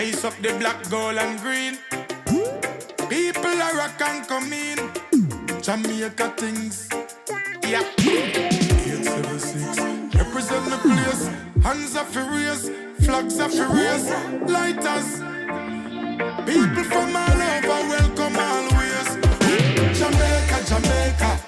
Ice up the black, gold and green. People are rock and come in. Jamaica things. Yeah. 876. Represent the place. Hands are furious. Flags are furious. Lighters. People from all over welcome always. Jamaica, Jamaica.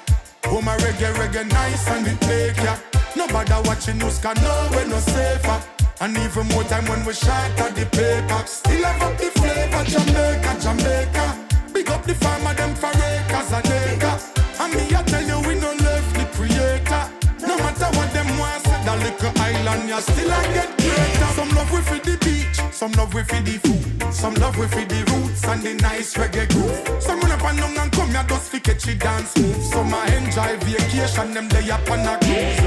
Oh my reggae nice and it make ya. Nobody watching news can know we're no safer. And even more time when we shatter the paper. Still have up the flavor, Jamaica, Jamaica. Big up the farmer, them for acres and acres. And me I tell you we no left the creator. No matter what them want, say that little island, you still I get greater. Some love we for the beach, some love we for the food. Some love we for the roots and the nice reggae groove. Some run up and down and come here just fi catch it dance move. Some I enjoy vacation, them lay up on a cruise.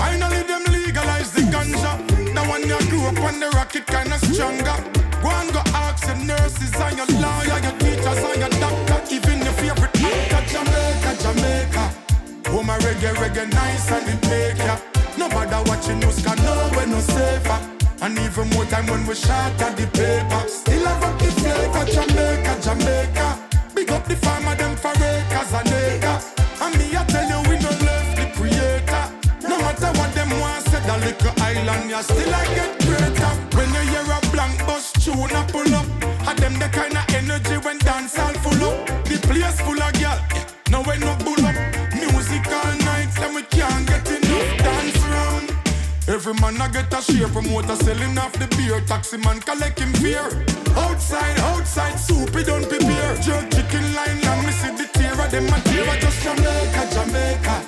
Finally them legalize the ganja. Now when you grew up on the rocket kinda stronger. Go and go ask your nurses and your lawyer, your teachers and your doctor. Even your favorite actor, Jamaica, Jamaica. Oh my reggae nice and it make ya. Nobody watching news can know we're no safer. And even more time when we shatter the paper. Still have up the flavor, Jamaica, Jamaica. Big up the farmer, them for acres and acres. And me I tell you we no left the creator. No matter what them want, say that little island, you still I get greater. When you hear a blank bus tune a pull up, and them the kind of energy when dance all full up. The place full of girl, now we no bull up. Music all night, then we can't get enough dance round. Every man I get a share, promoter selling off the beer. Taxi man collect him fear. Outside, soup he don't prepare. Jerk chicken line long, me see the tear of them a tear. Just Jamaica, Jamaica.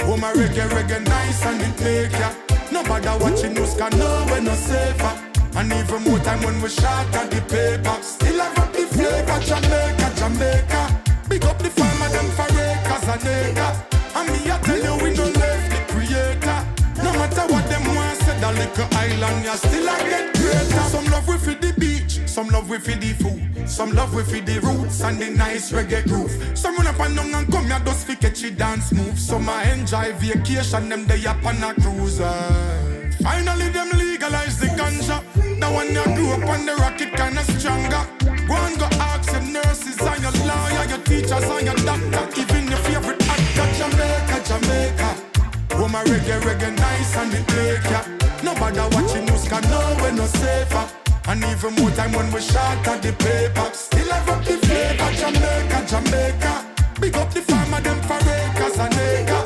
Oh my reggae nice and it make ya. Nobody watching news can know we're no safer. And even more time when we shatter the paper. Still have up the flavor, Jamaica, Jamaica. Big up the farmer, them for acres and acres. And me I tell you we no left the creator. No matter what them want, say that little island, you still I get greater. Some love we for the beach, some love we for the food. Some love we for the roots and the nice reggae groove. Some run up and down and come here just fi catchy dance move. Some I enjoy vacation, them they up on a cruise. Finally them legalize the ganja. Now when you grew up on the rocket kinda stronger. Go and go ask your nurses and your lawyer, your teachers and your doctor. Even your favorite actor, Jamaica, Jamaica. Oh my reggae nice and it make ya. Nobody watching news can know we're no safer. And even more time when we shatter the paper. Still have up the flavor, Jamaica, Jamaica. Big up the farmer, them for acres and acres.